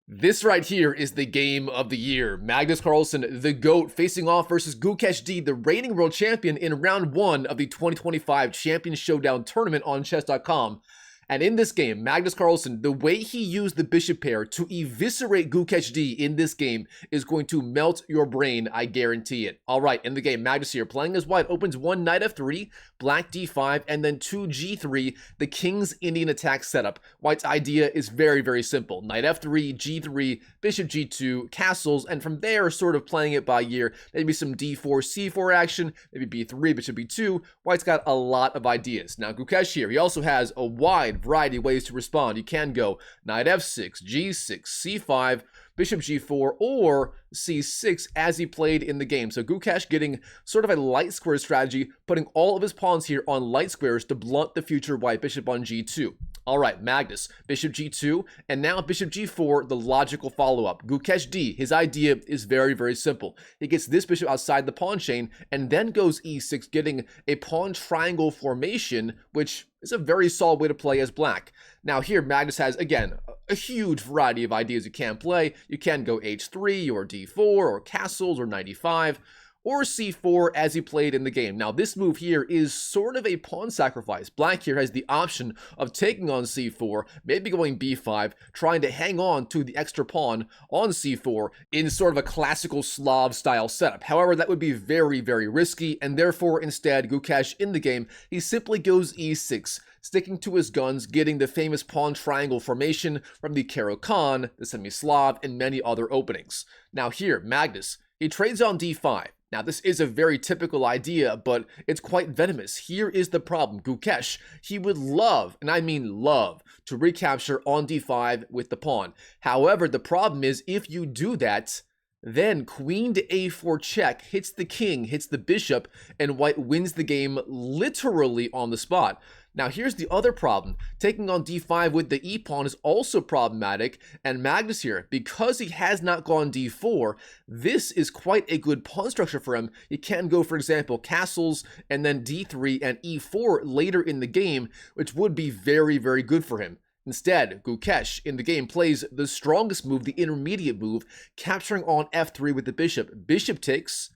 This right here is the game of the year. Magnus Carlsen, the GOAT, facing off versus Gukesh D, the reigning world champion, in round 1 of the 2025 Champions Showdown Tournament on chess.com. And in this game, Magnus Carlsen, the way he used the bishop pair to eviscerate Gukesh D in this game is going to melt your brain, I guarantee it. All right, in the game, Magnus here, playing as white, opens 1 knight f3, black d5, and then 2 g3, the king's Indian attack setup. White's idea is very, very simple. Knight f3, g3, bishop g2, castles, and from there, sort of playing it by ear. Maybe some d4, c4 action, maybe b3, bishop b2. White's got a lot of ideas. Now, Gukesh here, he also has a wide variety of ways to respond. You can go knight f6, g6, c5, bishop g4, or c6 as he played in the game. So Gukesh getting sort of a light square strategy, putting all of his pawns here on light squares to blunt the future white bishop on g2. All right, Magnus, bishop g2, and now bishop g4, the logical follow-up. Gukesh D, his idea is very, very simple. He gets this bishop outside the pawn chain and then goes e6, getting a pawn triangle formation, which is a very solid way to play as black. Now here, Magnus has, again, a huge variety of ideas you can play. You can go h3 or d4 or castles or knight e5. Or c4 as he played in the game. Now this move here is sort of a pawn sacrifice. Black here has the option of taking on c4, maybe going b5, trying to hang on to the extra pawn on c4 in sort of a classical Slav style setup. However, that would be very, very risky, and therefore instead Gukesh in the game, he simply goes e6, sticking to his guns, getting the famous pawn triangle formation from the Karo-Kan, the semi-Slav, and many other openings. Now here, Magnus, he trades on d5. Now, this is a very typical idea, but it's quite venomous. Here is the problem. Gukesh, he would love, and I mean love, to recapture on d5 with the pawn. However, the problem is if you do that, then queen to a4 check hits the king, hits the bishop, and white wins the game literally on the spot. Now here's the other problem. Taking on d5 with the e-pawn is also problematic, and Magnus here, because he has not gone d4, this is quite a good pawn structure for him. He can go, for example, castles, and then d3 and e4 later in the game, which would be very, very good for him. Instead, Gukesh in the game plays the strongest move, the intermediate move, capturing on f3 with the bishop. Bishop takes,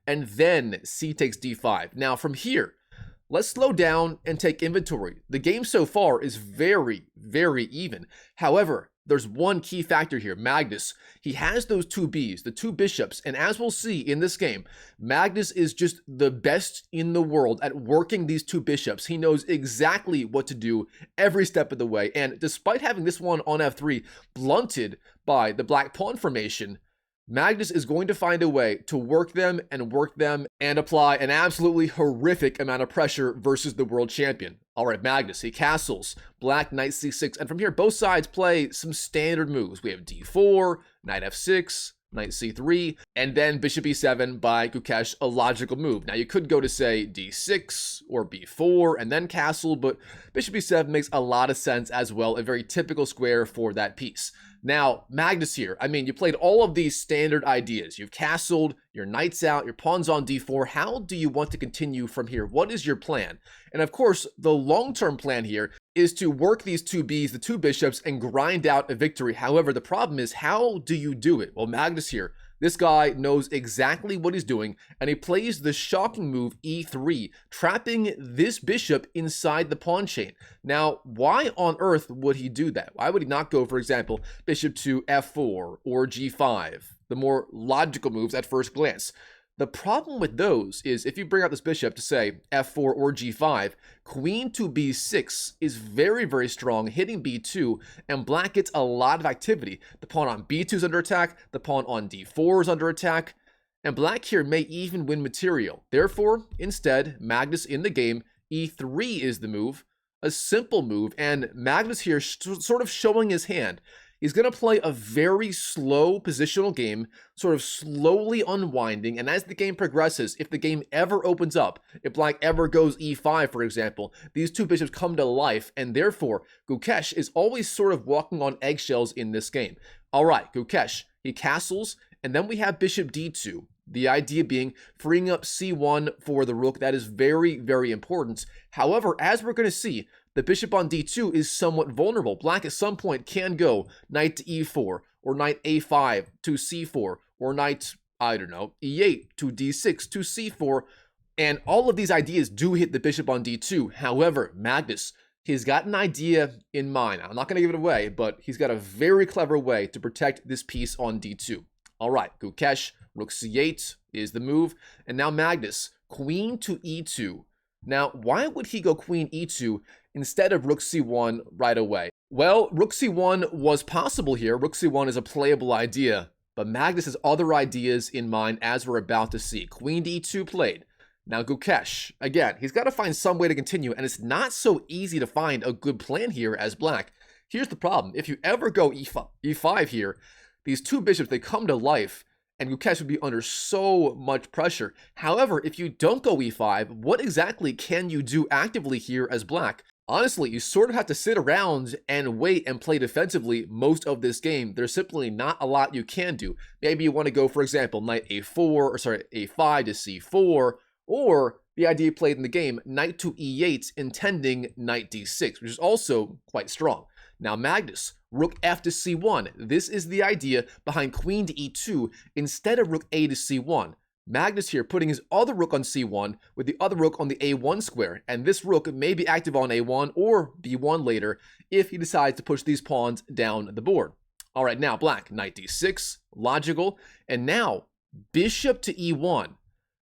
and then c takes d5. Now from here, let's slow down and take inventory. The game so far is very, very even. However, there's one key factor here. Magnus, he has those two Bs, the two bishops, and as we'll see in this game, Magnus is just the best in the world at working these two bishops. He knows exactly what to do every step of the way, and despite having this one on f3 blunted by the black pawn formation, Magnus is going to find a way to work them and apply an absolutely horrific amount of pressure versus the world champion. All right, Magnus, he castles, black knight c6, and from here both sides play some standard moves. We have d4, knight f6, knight c3, and then bishop e7 by Gukesh, a logical move. Now you could go to say d6 or b4 and then castle, but bishop e7 makes a lot of sense as well, a very typical square for that piece. Now, Magnus here, I mean, you played all of these standard ideas. You've castled, your knight's out, your pawn's on d4. How do you want to continue from here? What is your plan? And of course, the long-term plan here is to work these two Bs, the two bishops, and grind out a victory. However, the problem is, how do you do it? Well, Magnus here, this guy knows exactly what he's doing, and he plays the shocking move e3, trapping this bishop inside the pawn chain. Now, why on earth would he do that? Why would he not go, for example, bishop to f4 or g5, the more logical moves at first glance? The problem with those is if you bring out this bishop to say f4 or g5, queen to b6 is very, very strong, hitting b2, and black gets a lot of activity. The pawn on b2 is under attack, the pawn on d4 is under attack, and black here may even win material. Therefore, instead, Magnus in the game, e3 is the move, a simple move, and Magnus here sort of showing his hand. He's going to play a very slow positional game, sort of slowly unwinding, and as the game progresses, if the game ever opens up, if black ever goes e5, for example, these two bishops come to life, and therefore, Gukesh is always sort of walking on eggshells in this game. All right, Gukesh, he castles, and then we have bishop d2. The idea being freeing up c1 for the rook. That is very, very important. However, as we're going to see, the bishop on d2 is somewhat vulnerable. Black at some point can go knight to e4, or knight a5 to c4, or knight, I don't know, e8 to d6 to c4, and all of these ideas do hit the bishop on d2. However, Magnus, he's got an idea in mind. I'm not going to give it away, but he's got a very clever way to protect this piece on d2. All right, Gukesh, rook c8 is the move, and now Magnus, queen to e2. Now, why would he go queen e2 instead of rook c1 right away? Well, rook c1 was possible here. Rook c1 is a playable idea, but Magnus has other ideas in mind, as we're about to see. Queen to e2 played. Now, Gukesh, again, he's got to find some way to continue, and it's not so easy to find a good plan here as Black. Here's the problem. If you ever go e5 here, these two bishops, they come to life, and Gukesh would be under so much pressure. However, if you don't go e5, what exactly can you do actively here as Black? Honestly, you sort of have to sit around and wait and play defensively most of this game. There's simply not a lot you can do. Maybe you want to go, for example, knight a4, or sorry, a5 to c4, or the idea played in the game, knight to e8, intending knight d6, which is also quite strong. Now Magnus, rook f to c1. This is the idea behind queen to e2 instead of rook a to c1. Magnus here putting his other rook on c1 with the other rook on the a1 square, and this rook may be active on a1 or b1 later if he decides to push these pawns down the board. All right, now Black, knight d6, logical, and now bishop to e1.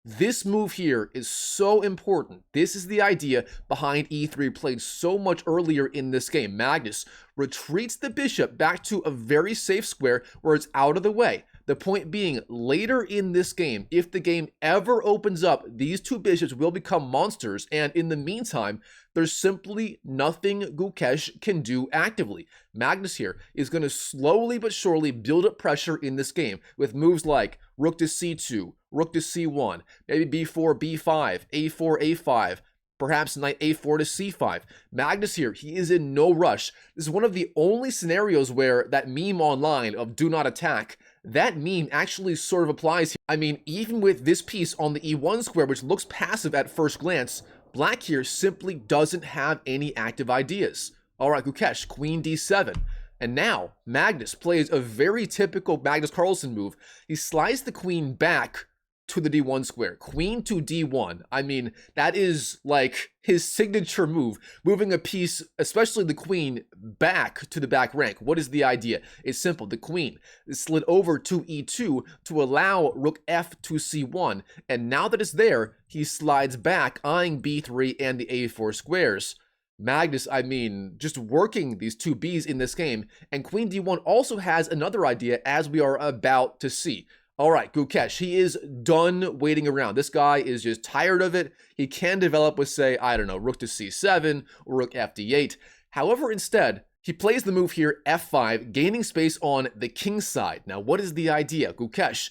This move here is so important. This is the idea behind e3 played so much earlier in this game. Magnus retreats the bishop back to a very safe square where it's out of the way. The point being, later in this game, if the game ever opens up, these two bishops will become monsters, and in the meantime, there's simply nothing Gukesh can do actively. Magnus here is going to slowly but surely build up pressure in this game with moves like rook to c2, rook to c1, maybe b4, b5, a4, a5, perhaps knight a4 to c5. Magnus here, he is in no rush. This is one of the only scenarios where that meme online of do not attack, that meme actually sort of applies here. I mean, even with this piece on the e1 square, which looks passive at first glance, Black here simply doesn't have any active ideas. All right, Gukesh, queen d7. And now, Magnus plays a very typical Magnus Carlsen move. He slides the queen back to the d1 square. Queen to d1. I mean, that is like his signature move. Moving a piece, especially the queen, back to the back rank. What is the idea? It's simple. The queen is slid over to e2 to allow rook f to c1. And now that it's there, he slides back, eyeing b3 and the a4 squares. Magnus, I mean, just working these two b's in this game. And queen d1 also has another idea, as we are about to see. All right, Gukesh, he is done waiting around. This guy is just tired of it. He can develop with, say, I don't know, rook to c7 or rook f d8. However, instead, he plays the move here, f5, gaining space on the king side. Now, what is the idea? Gukesh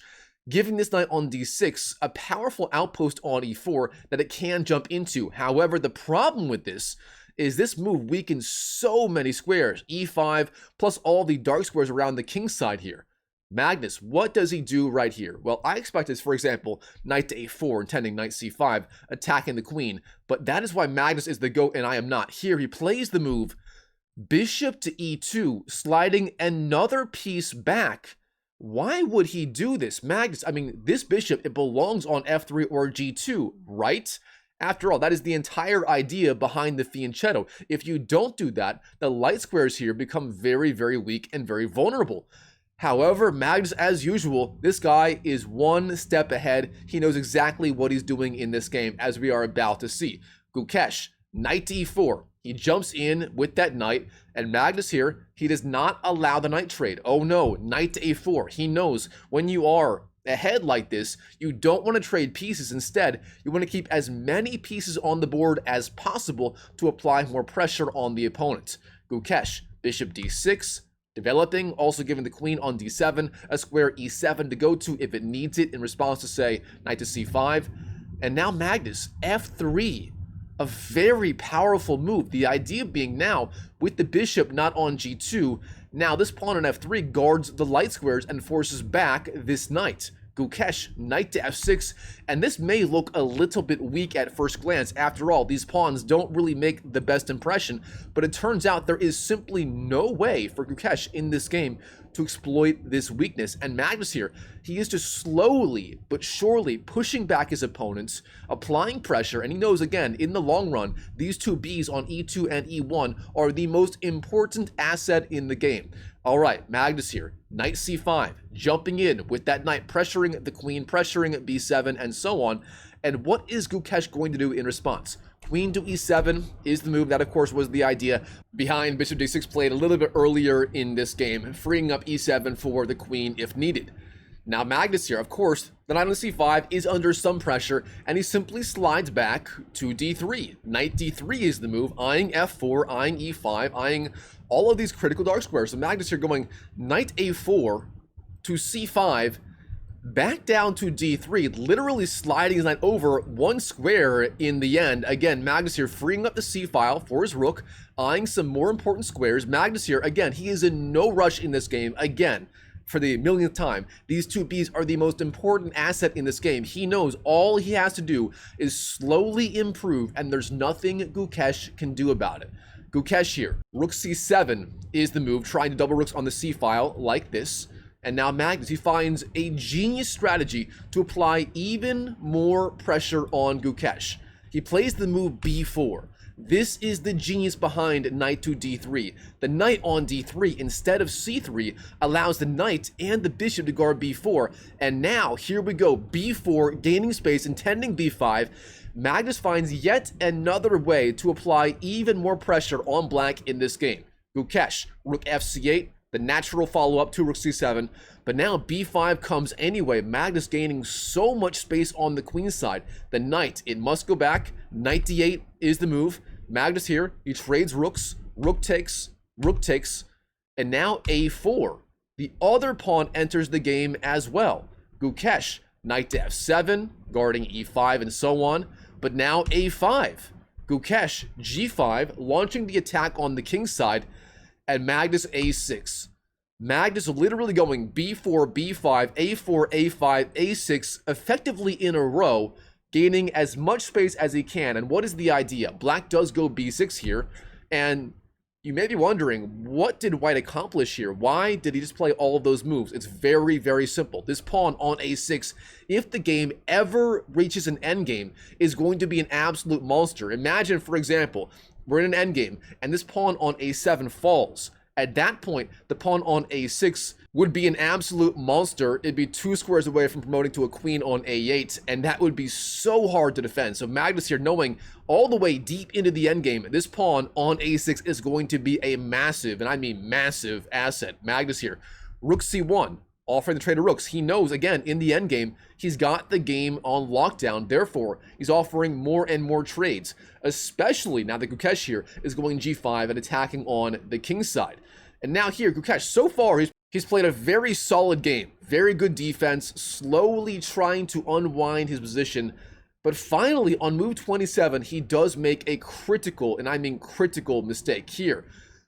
giving this knight on d6 a powerful outpost on e4 that it can jump into. However, the problem with this is this move weakens so many squares, e5, plus all the dark squares around the king side here. Magnus, what does he do right here? Well, I expect this, for example, knight to a4, intending knight c5, attacking the queen, but that is why Magnus is the GOAT and I am not. Here, he plays the move bishop to e2, sliding another piece back. Why would he do this? Magnus, I mean, this bishop, it belongs on f3 or g2, right? After all, that is the entire idea behind the fianchetto. If you don't do that, the light squares here become very, very weak and very vulnerable. However, Magnus, as usual, this guy is one step ahead. He knows exactly what he's doing in this game, as we are about to see. Gukesh, knight to e4. He jumps in with that knight, and Magnus here, he does not allow the knight trade. Oh no, knight to a4. He knows when you are ahead like this, you don't want to trade pieces. Instead, you want to keep as many pieces on the board as possible to apply more pressure on the opponent. Gukesh, bishop d6. Developing, also giving the queen on d7, a square e7 to go to if it needs it in response to, say, knight to c5. And now Magnus, f3, a very powerful move. The idea being now, with the bishop not on g2, now this pawn on f3 guards the light squares and forces back this knight. Gukesh, knight to f6, and this may look a little bit weak at first glance. After all, these pawns don't really make the best impression, but it turns out there is simply no way for Gukesh in this game to exploit this weakness. And Magnus here, he is just slowly but surely pushing back his opponents, applying pressure, and he knows, again, in the long run, these two Bs on e2 and e1 are the most important asset in the game. All right, Magnus here, knight c5, jumping in with that knight, pressuring the queen, pressuring b7, and so on. And what is Gukesh going to do in response? Queen to e7 is the move. That, of course, was the idea behind bishop d6 played a little bit earlier in this game, freeing up e7 for the queen if needed. Now, Magnus here, of course, the knight on c5 is under some pressure, and he simply slides back to d3. Knight d3 is the move, eyeing f4, eyeing e5, eyeing all of these critical dark squares. So Magnus here going knight a4 to c5, back down to d3, literally sliding his knight over one square in the end. Again, Magnus here freeing up the c file for his rook, eyeing some more important squares. Magnus here, again, he is in no rush in this game. Again, for the millionth time, these two Bs are the most important asset in this game. He knows all he has to do is slowly improve, and there's nothing Gukesh can do about it. Gukesh here, rook c7 is the move, trying to double rooks on the c file like this. And now Magnus, he finds a genius strategy to apply even more pressure on Gukesh. He plays the move b4. This is the genius behind knight to d3. The knight on d3 instead of c3 allows the knight and the bishop to guard b4. And now, here we go, b4, gaining space, intending b5. Magnus finds yet another way to apply even more pressure on black in this game. Gukesh, rook fc8, the natural follow-up to rook c7, but now b5 comes anyway. Magnus gaining so much space on the queen side. The knight, it must go back. Knight d8 is the move. Magnus here, he trades rooks, rook takes, and now a4. The other pawn enters the game as well. Gukesh, knight to f7, guarding e5 and so on, but now a5. Gukesh, g5, launching the attack on the king side, and Magnus a6. Magnus literally going b4, b5, a4, a5, a6, effectively in a row, gaining as much space as he can. And what is the idea? Black does go b6 here, and you may be wondering, what did white accomplish here? Why did he just play all of those moves? It's very, very simple. This pawn on a6, if the game ever reaches an endgame, is going to be an absolute monster. Imagine, for example, we're in an endgame, and this pawn on a7 falls. At that point, the pawn on a6 would be an absolute monster. It'd be 2 squares away from promoting to a queen on a8, and that would be so hard to defend. So Magnus here, knowing all the way deep into the endgame, this pawn on a6 is going to be a massive, and I mean massive, asset. Magnus here, rook c1. Offering the trade of rooks. He knows, again, in the endgame, he's got the game on lockdown. Therefore, he's offering more and more trades, especially now that Gukesh here is going g5 and attacking on the king side. And now here, Gukesh, so far, he's played a very solid game. Very good defense, slowly trying to unwind his position. But finally, on move 27, he does make a critical, and I mean critical, mistake here.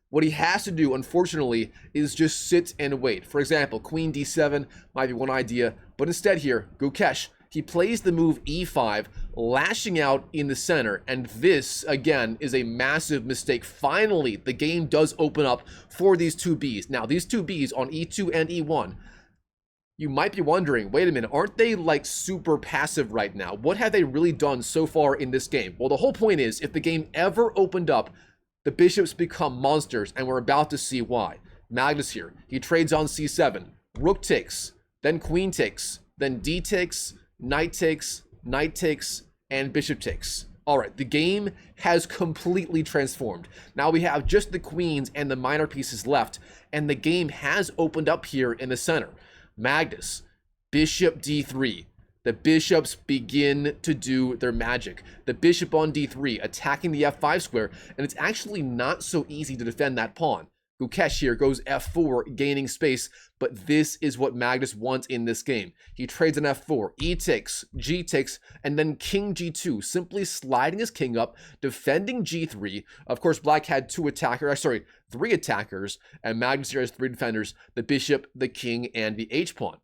What he has to do, unfortunately, is just sit and wait. For example, queen d7 might be one idea, but instead here, Gukesh, he plays the move e5, lashing out in the center, and this, again, is a massive mistake. Finally, the game does open up for these two Bs. Now, these two Bs on e2 and e1, you might be wondering, wait a minute, aren't they like super passive right now? What have they really done so far in this game? Well, the whole point is, if the game ever opened up, the bishops become monsters, and we're about to see why. Magnus here, he trades on c7, rook takes, then queen takes, then d takes, knight takes, and bishop takes. All right, the game has completely transformed. Now we have just the queens and the minor pieces left, and the game has opened up here in the center. Magnus, bishop d3. The bishops begin to do their magic. The bishop on d3, attacking the f5 square, and it's actually not so easy to defend that pawn. Gukesh here goes f4, gaining space, but this is what Magnus wants in this game. He trades an f4, e takes, g takes, and then king g2, simply sliding his king up, defending g3. Of course, black had 3 attackers, and Magnus here has 3 defenders, the bishop, the king, and the h-pawn.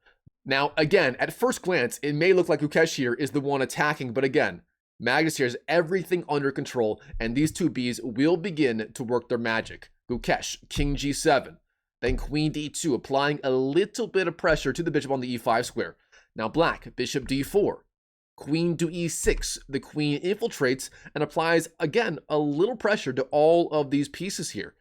Now, again, at first glance, it may look like Gukesh here is the one attacking, but again, Magnus here has everything under control, and these two Bs will begin to work their magic. Gukesh, King G7, then Queen D2, applying a little bit of pressure to the bishop on the E5 square. Now Black, Bishop D4, Queen to E6, the Queen infiltrates and applies, again, a little pressure to all of these pieces here.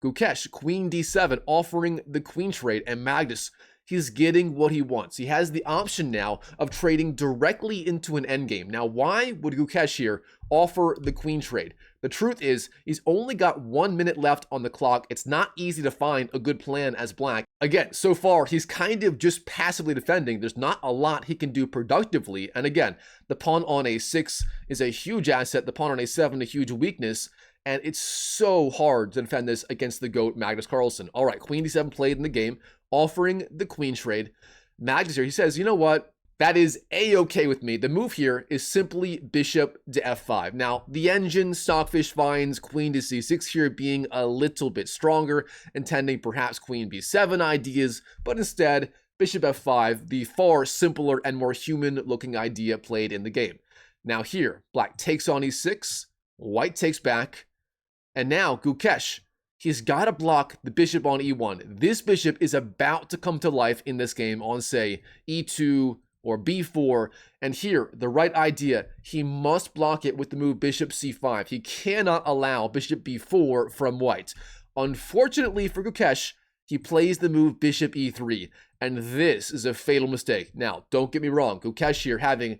Gukesh, Queen D7, offering the Queen trade, and Magnus, he's getting what he wants. He has the option now of trading directly into an endgame. Now, why would Gukesh here offer the Queen trade? The truth is, he's only got 1 minute left on the clock. It's not easy to find a good plan as Black. Again, so far, he's kind of just passively defending. There's not a lot he can do productively. And again, the pawn on A6 is a huge asset. The pawn on A7, a huge weakness. And it's so hard to defend this against the GOAT, Magnus Carlsen. All right, Queen D7 played in the game, offering the Queen trade. Magnus here, he says, you know what? That is a-okay with me. The move here is simply Bishop to F5. Now, the engine, Stockfish finds Queen to C6 here being a little bit stronger, intending perhaps Queen B7 ideas, but instead, Bishop F5, the far simpler and more human-looking idea played in the game. Now here, Black takes on E6, White takes back, and now Gukesh, he's got to block the bishop on E1. This bishop is about to come to life in this game on, say, E2 or B4. And here, the right idea, he must block it with the move bishop C5. He cannot allow bishop B4 from White. Unfortunately for Gukesh, he plays the move bishop E3. And this is a fatal mistake. Now, don't get me wrong. Gukesh here having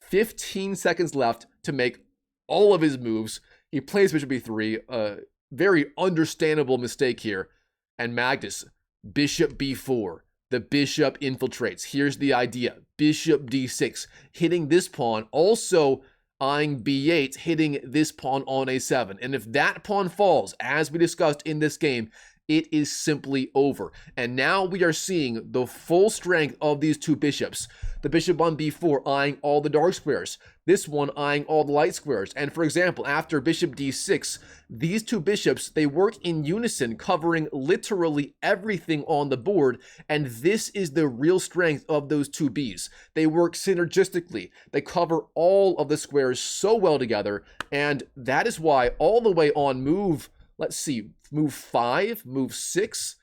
15 seconds left to make all of his moves. He plays bishop E3, very understandable mistake here. And Magnus, bishop B4. The bishop infiltrates. Here's the idea. Bishop D6, hitting this pawn. Also eyeing B8, hitting this pawn on A7. And if that pawn falls, as we discussed in this game, it is simply over. And now we are seeing the full strength of these two bishops. The bishop on B4 eyeing all the dark squares. This one eyeing all the light squares. And for example, after bishop D6, these two bishops, they work in unison, covering literally everything on the board. And this is the real strength of those two Bs. They work synergistically. They cover all of the squares so well together. And that is why all the way on move, let's see, move 5, move 6,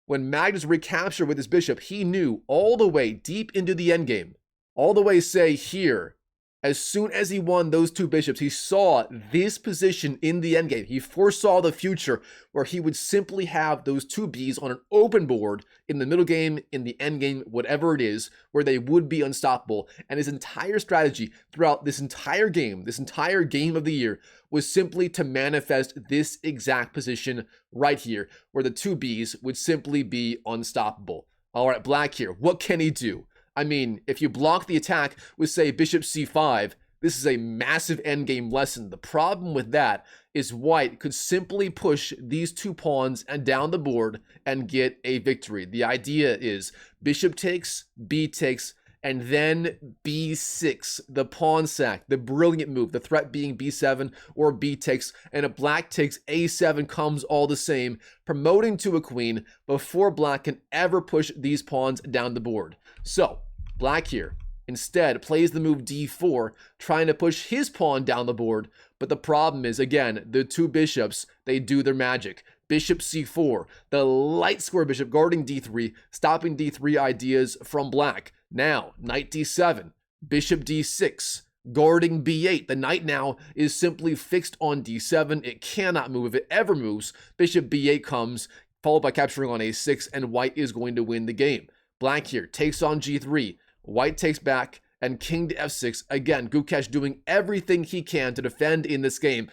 when Magnus recaptured with his bishop, he knew all the way deep into the endgame, all the way, say, here, as soon as he won those two bishops, he saw this position in the endgame. He foresaw the future where he would simply have those two Bs on an open board in the middle game, in the endgame, whatever it is, where they would be unstoppable. And his entire strategy throughout this entire game of the year, was simply to manifest this exact position right here, where the two Bs would simply be unstoppable. All right, Black here, what can he do? I mean, if you block the attack with, say, bishop c5, this is a massive endgame lesson. The problem with that is White could simply push these two pawns and down the board and get a victory. The idea is bishop takes, b takes, and then b6, the pawn sack, the brilliant move, the threat being b7 or b takes, and if Black takes a7 comes all the same, promoting to a queen before Black can ever push these pawns down the board. So, Black here instead plays the move d4, trying to push his pawn down the board, but the problem is, again, the two bishops, they do their magic. Bishop c4, the light square bishop guarding d3, stopping d3 ideas from Black. Now, knight d7, bishop d6, guarding b8. The knight now is simply fixed on d7. It cannot move. If it ever moves, bishop b8 comes, followed by capturing on a6, and White is going to win the game. Black here takes on g3, White takes back, and king to f6. Again, Gukesh doing everything he can to defend in this game.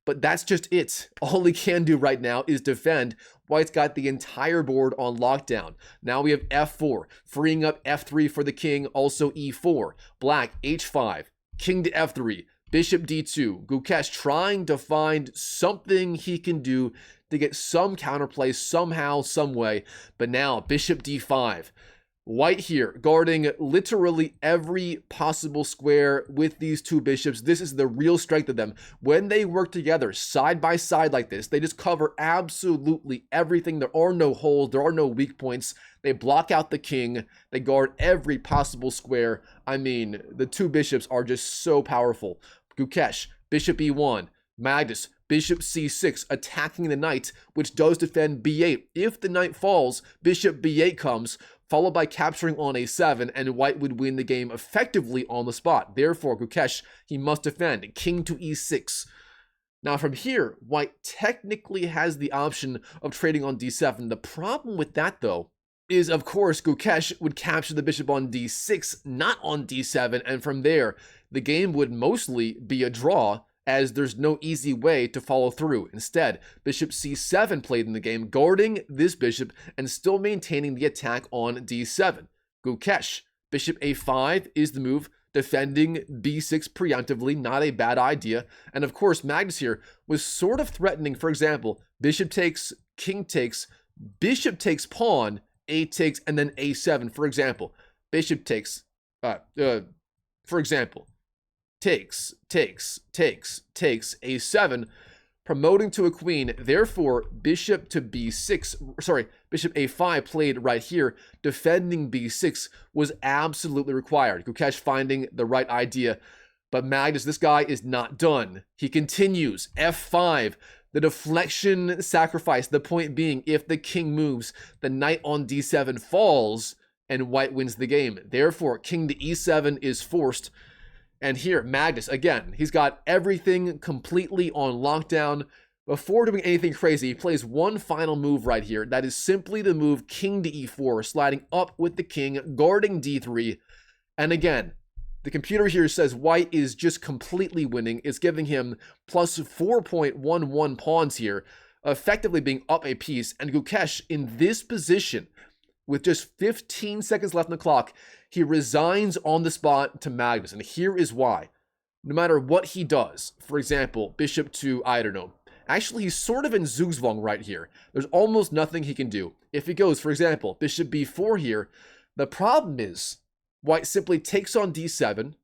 But that's just it. All he can do right now is defend. White's got the entire board on lockdown. Now we have f4, freeing up f3 for the king, also e4. Black, h5, king to f3, bishop d2. Gukesh trying to find something he can do to get some counterplay somehow, some way. But now, bishop d5. White here, guarding literally every possible square with these two bishops. This is the real strength of them. When they work together side by side like this, they just cover absolutely everything. There are no holes. There are no weak points. They block out the king. They guard every possible square. I mean, the two bishops are just so powerful. Gukesh, bishop e1. Magnus, bishop c6, attacking the knight, which does defend b8. If the knight falls, bishop b8 comes, followed by capturing on a7, and white would win the game effectively on the spot. Therefore, Gukesh, he must defend. King to e6. Now from here, white technically has the option of trading on d7. The problem with that, though, is, of course, Gukesh would capture the bishop on d6, not on d7, and from there, the game would mostly be a draw, as there's no easy way to follow through. Instead, bishop c7 played in the game, guarding this bishop and still maintaining the attack on d7. Gukesh, bishop a5 is the move, defending b6 preemptively, not a bad idea. And of course, Magnus here was sort of threatening, for example, bishop takes, king takes, bishop takes pawn, a takes, and then a7, for example. Bishop takes, for example, takes, a7, promoting to a queen. Therefore, bishop to b6, sorry, bishop a5 played right here, defending b6 was absolutely required. Gukesh finding the right idea. But Magnus, this guy is not done. He continues, f5, the deflection sacrifice, the point being, if the king moves, the knight on d7 falls, and white wins the game. Therefore, king to e7 is forced. And here, Magnus, again, he's got everything completely on lockdown. Before doing anything crazy, he plays one final move right here. That is simply the move king to e4, sliding up with the king, guarding d3. And again, the computer here says white is just completely winning. It's giving him plus 4.11 pawns here, effectively being up a piece. And Gukesh, in this position, with just 15 seconds left on the clock, he resigns on the spot to Magnus. And here is why. No matter what he does, for example, bishop to, I don't know. Actually, he's sort of in Zugzwang right here. There's almost nothing he can do. If he goes, for example, bishop b4 here, the problem is white simply takes on d7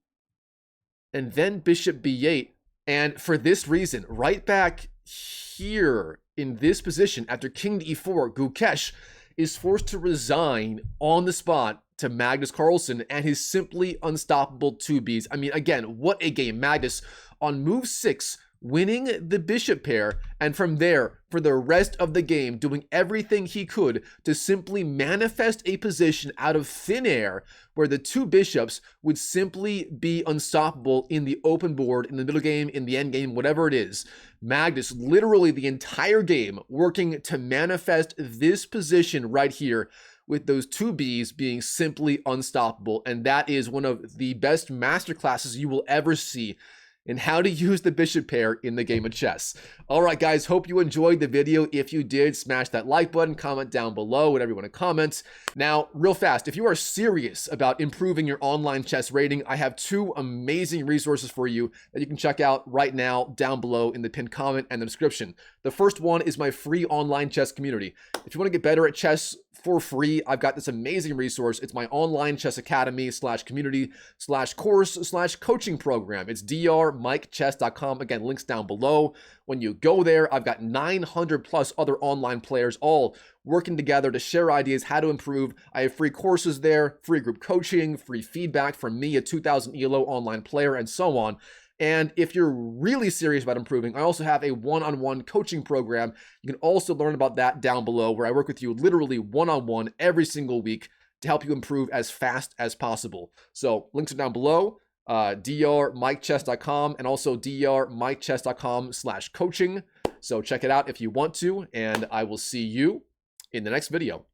and then bishop b8. And for this reason, right back here in this position, after king to e4, Gukesh is forced to resign on the spot to Magnus Carlsen and his simply unstoppable 2Bs. I mean, again, what a game. Magnus on move 6, winning the bishop pair, and from there, for the rest of the game, doing everything he could to simply manifest a position out of thin air where the two bishops would simply be unstoppable in the open board, in the middle game, in the end game, whatever it is. Magnus, literally the entire game, working to manifest this position right here, with those two Bs being simply unstoppable. And that is one of the best masterclasses you will ever see in how to use the bishop pair in the game of chess. All right, guys, hope you enjoyed the video. If you did, smash that like button, comment down below, whatever you want to comment. Now, real fast, if you are serious about improving your online chess rating, I have 2 amazing resources for you that you can check out right now down below in the pinned comment and the description. The first one is my free online chess community. If you want to get better at chess for free, I've got this amazing resource. It's my online chess academy / community / course / coaching program. It's drmikechess.com. Again, links down below. When you go there, I've got 900 plus other online players all working together to share ideas how to improve. I have free courses there, free group coaching, free feedback from me, a 2000 Elo online player, and so on. And if you're really serious about improving, I also have a one-on-one coaching program. You can also learn about that down below, where I work with you literally one-on-one every single week to help you improve as fast as possible. So links are down below, drmikechess.com and also drmikechess.com / coaching. So check it out if you want to, and I will see you in the next video.